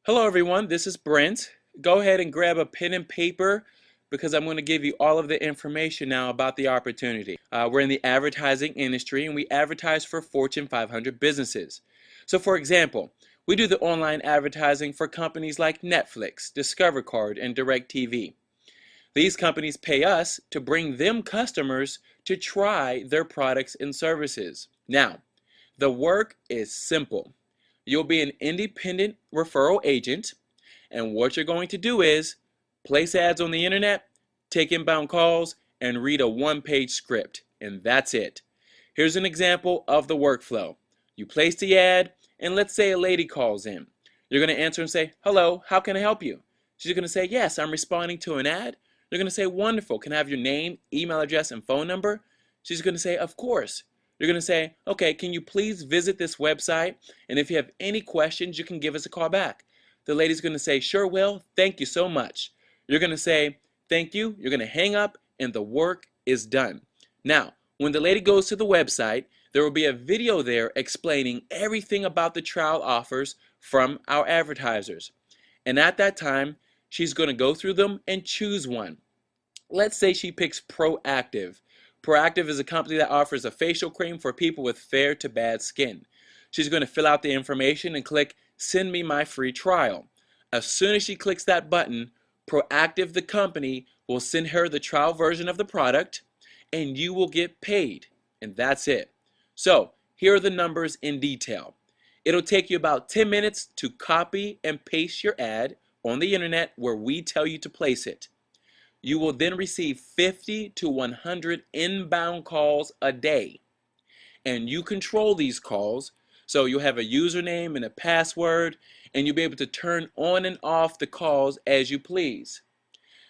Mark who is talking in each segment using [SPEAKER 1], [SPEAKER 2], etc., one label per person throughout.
[SPEAKER 1] Hello everyone, this is Brent. Go ahead and grab a pen and paper because I'm going to give you all of the information now about the opportunity. We're in the advertising industry and we advertise for Fortune 500 businesses. So for example, we do the online advertising for companies like Netflix, Discover Card, and DirecTV. These companies pay us to bring them customers to try their products and services. Now, the work is simple. You'll be an independent referral agent, and what you're going to do is place ads on the internet, take inbound calls, and read a one-page script, and that's it. Here's an example of the workflow. You place the ad, and let's say a lady calls in. You're going to answer and say, "Hello, how can I help you?" She's going to say, "Yes, I'm responding to an ad." You're going to say, "Wonderful, can I have your name, email address, and phone number?" She's going to say, "Of course." You're going to say, "Okay, can you please visit this website? And if you have any questions, you can give us a call back." The lady's going to say, "Sure will, thank you so much." You're going to say, "Thank you." You're going to hang up, and the work is done. Now, when the lady goes to the website, there will be a video there explaining everything about the trial offers from our advertisers. And at that time, she's going to go through them and choose one. Let's say she picks Proactiv. Proactiv is a company that offers a facial cream for people with fair to bad skin. She's going to fill out the information and click Send me my free trial. As soon as she clicks that button, Proactiv, the company, will send her the trial version of the product and you will get paid. And that's it. So here are the numbers in detail. It'll take you about 10 minutes to copy and paste your ad on the internet where we tell you to place it. You will then receive 50 to 100 inbound calls a day. And you control these calls. So you'll have a username and a password, and you'll be able to turn on and off the calls as you please.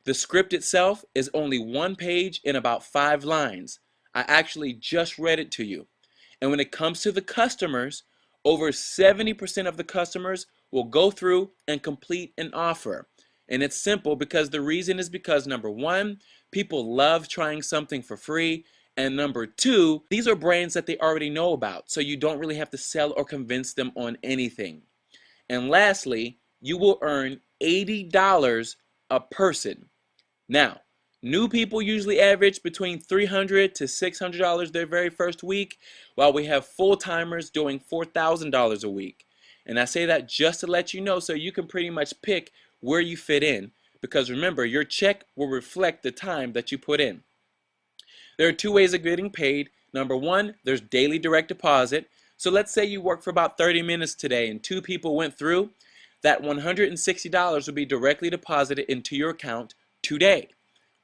[SPEAKER 1] The script itself is only one page and about 5 lines. I actually just read it to you. And when it comes to the customers, over 70% of the customers will go through and complete an offer. And it's simple because the reason is because number one, people love trying something for free. And number two, these are brands that they already know about. So you don't really have to sell or convince them on anything. And lastly, you will earn $80 a person. Now, new people usually average between $300 to $600 their very first week, while we have full-timers doing $4,000 a week. And I say that just to let you know so you can pretty much pick where you fit in, because remember, your check will reflect the time that you put in. There are two ways of getting paid. Number one, there's daily direct deposit. So let's say you work for about 30 minutes today and 2 people went through. That $160 will be directly deposited into your account today.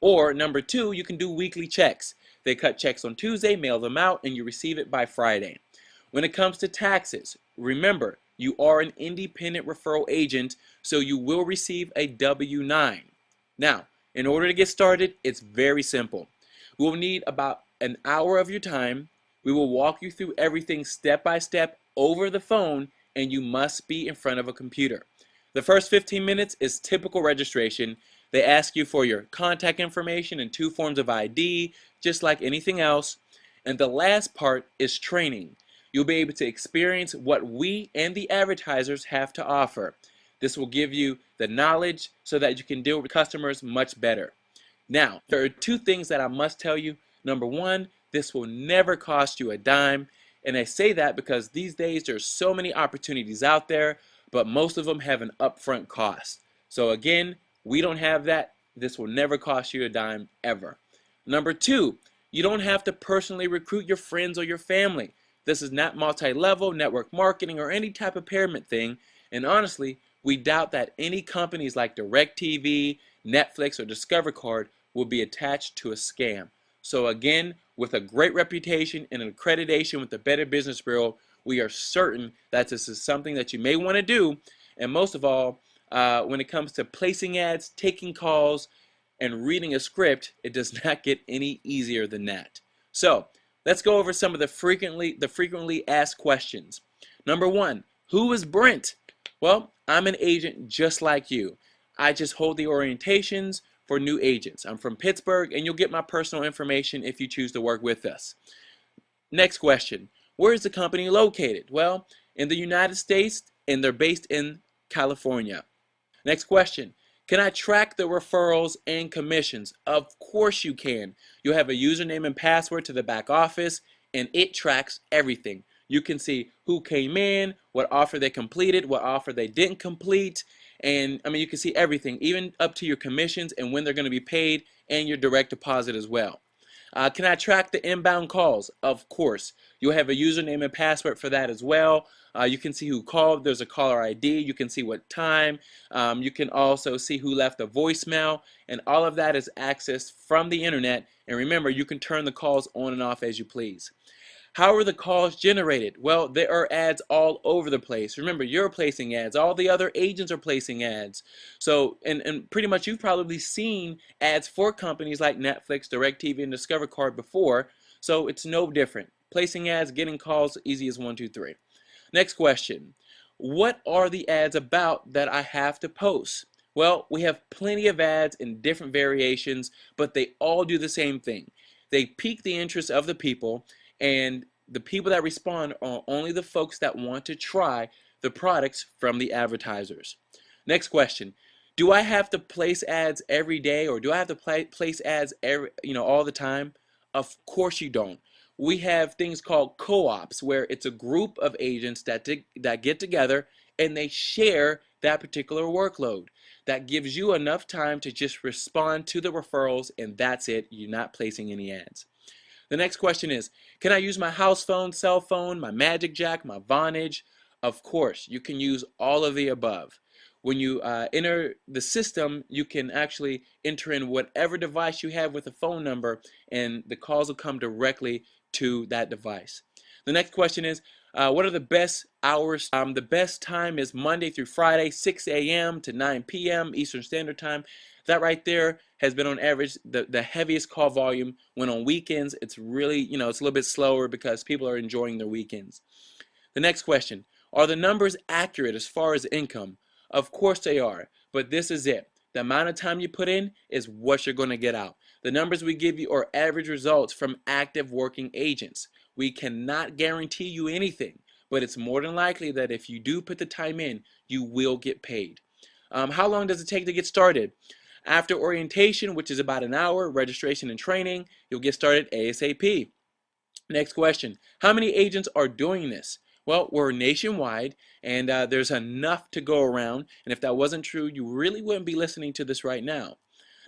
[SPEAKER 1] Or number two, you can do weekly checks. They cut checks on Tuesday, mail them out, and you receive it by Friday. When it comes to taxes, remember, you are an independent referral agent, so you will receive a W-9. Now, in order to get started, it's very simple. We will need about an hour of your time. We will walk you through everything step by step over the phone, and you must be in front of a computer. The first 15 minutes is typical registration. They ask you for your contact information and 2 forms of ID, just like anything else. And the last part is training. You'll be able to experience what we and the advertisers have to offer. This will give you the knowledge so that you can deal with customers much better. Now, there are 2 things that I must tell you. Number one, this will never cost you a dime. And I say that because these days there's so many opportunities out there, but most of them have an upfront cost. So again, we don't have that. This will never cost you a dime ever. Number two, you don't have to personally recruit your friends or your family. This is not multi-level network marketing or any type of pyramid thing. And honestly, we doubt that any companies like DirecTV, Netflix, or Discover Card will be attached to a scam. So again, with a great reputation and an accreditation with the Better Business Bureau, we are certain that this is something that you may want to do. And most of all, when it comes to placing ads, taking calls, and reading a script, it does not get any easier than that. So let's go over some of the frequently asked questions. Number one, who is Brent? Well, I'm an agent just like you. I just hold the orientations for new agents. I'm from Pittsburgh, and you'll get my personal information if you choose to work with us. Next question, where is the company located? Well, in the United States, and they're based in California. Next question. Can I track the referrals and commissions? Of course you can. You have a username and password to the back office, and it tracks everything. You can see who came in, what offer they completed, what offer they didn't complete, and I mean you can see everything, even up to your commissions and when they're going to be paid, and your direct deposit as well. Can I track the inbound calls? Of course. You'll have a username and password for that as well. You can see who called. There's a caller ID. You can see what time. You can also see who left a voicemail. And all of that is accessed from the internet. And remember, you can turn the calls on and off as you please. How are the calls generated? Well, there are ads all over the place. Remember, you're placing ads. All the other agents are placing ads. So, and pretty much you've probably seen ads for companies like Netflix, DirecTV, and Discover Card before. So it's no different. Placing ads, getting calls, easy as 1, 2, 3. Next question. What are the ads about that I have to post? Well, we have plenty of ads in different variations, but they all do the same thing. They pique the interest of the people, and the people that respond are only the folks that want to try the products from the advertisers. Next question. Do I have to place ads every day, or do I have to place ads all the time? Of course you don't. We have things called co-ops where it's a group of agents that get together and they share that particular workload. That gives you enough time to just respond to the referrals, and that's it. You're not placing any ads. The next question is, can I use my house phone, cell phone, my Magic Jack, my Vonage? Of course, you can use all of the above. When you enter the system, you can actually enter in whatever device you have with a phone number, and the calls will come directly to that device. The next question is, what are the best hours? The best time is Monday through Friday, 6 a.m. to 9 p.m. Eastern Standard Time. That right there has been on average the heaviest call volume. When on weekends, it's really, it's a little bit slower because people are enjoying their weekends. The next question, are the numbers accurate as far as income? Of course they are, but this is it. The amount of time you put in is what you're going to get out. The numbers we give you are average results from active working agents. We cannot guarantee you anything, but it's more than likely that if you do put the time in, you will get paid. How long does it take to get started? After orientation, which is about an hour, registration and training, you'll get started ASAP. Next question, how many agents are doing this? Well, we're nationwide, and there's enough to go around, and if that wasn't true, you really wouldn't be listening to this right now.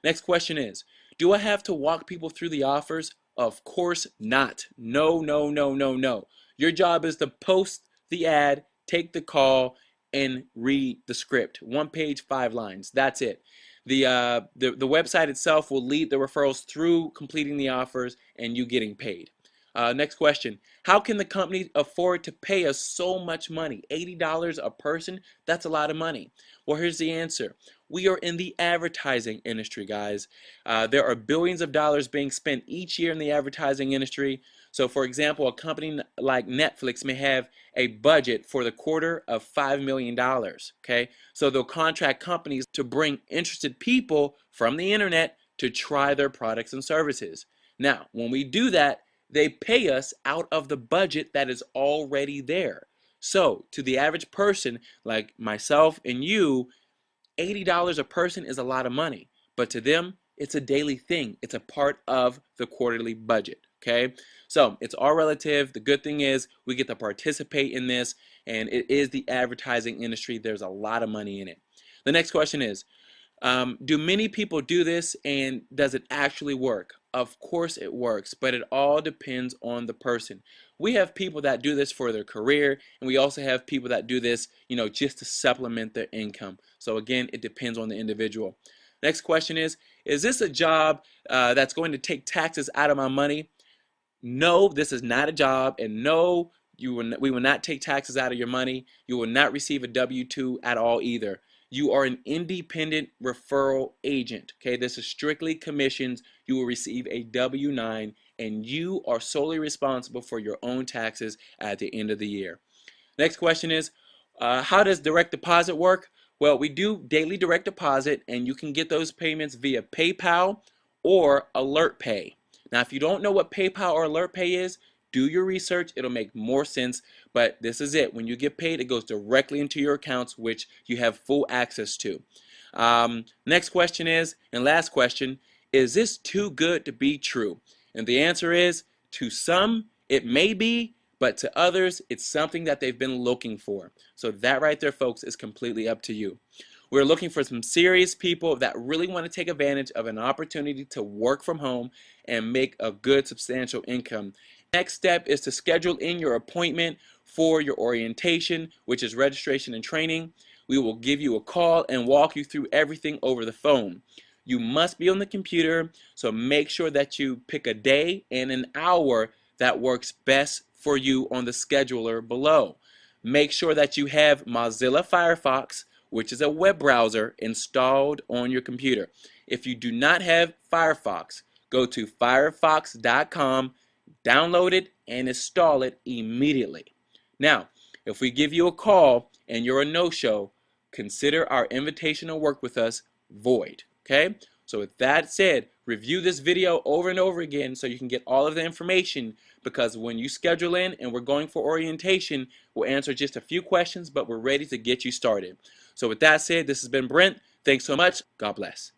[SPEAKER 1] Next question is, do I have to walk people through the offers? Of course not. No, no, no, no, no. Your job is to post the ad, take the call, and read the script. 1 page, 5 lines. That's it. The website itself will lead the referrals through completing the offers and you getting paid. Next question. How can the company afford to pay us so much money? $80 a person? That's a lot of money. Well, here's the answer. We are in the advertising industry, guys. There are billions of dollars being spent each year in the advertising industry. So, for example, a company like Netflix may have a budget for the quarter of $5 million. Okay, so they'll contract companies to bring interested people from the internet to try their products and services. Now, when we do that, they pay us out of the budget that is already there. So, to the average person like myself and you, $80 a person is a lot of money, but to them, it's a daily thing. It's a part of the quarterly budget, okay? So it's all relative. The good thing is we get to participate in this, and it is the advertising industry. There's a lot of money in it. The next question is, do many people do this, and does it actually work? Of course it works, but it all depends on the person. We have people that do this for their career, and we also have people that do this, just to supplement their income. So again, it depends on the individual. Next question is this a job that's going to take taxes out of my money? No, this is not a job, and no, we will not take taxes out of your money. You will not receive a W-2 at all either. You are an independent referral agent. Okay, this is strictly commissions. You will receive a W-9, and you are solely responsible for your own taxes at the end of the year. Next question is, how does direct deposit work? Well, we do daily direct deposit, and you can get those payments via PayPal or AlertPay. Now, if you don't know what PayPal or AlertPay is, Do your research. It'll make more sense, but this is it. When you get paid, it goes directly into your accounts, which you have full access to. Next question is, and last question, is this too good to be true? And the answer is, to some, it may be, but to others, it's something that they've been looking for. So that right there, folks, is completely up to you. We're looking for some serious people that really want to take advantage of an opportunity to work from home and make a good substantial income. Next step is to schedule in your appointment for your orientation, which is registration and training. We will give you a call and walk you through everything over the phone. You must be on the computer, so make sure that you pick a day and an hour that works best for you on the scheduler below. Make sure that you have Mozilla Firefox, which is a web browser, installed on your computer. If you do not have Firefox, go to firefox.com, download it, and install it immediately. Now, if we give you a call and you're a no-show, consider our invitation to work with us void. Okay? So with that said, review this video over and over again so you can get all of the information, because when you schedule in and we're going for orientation, we'll answer just a few questions, but we're ready to get you started. So with that said, this has been Brent. Thanks so much. God bless.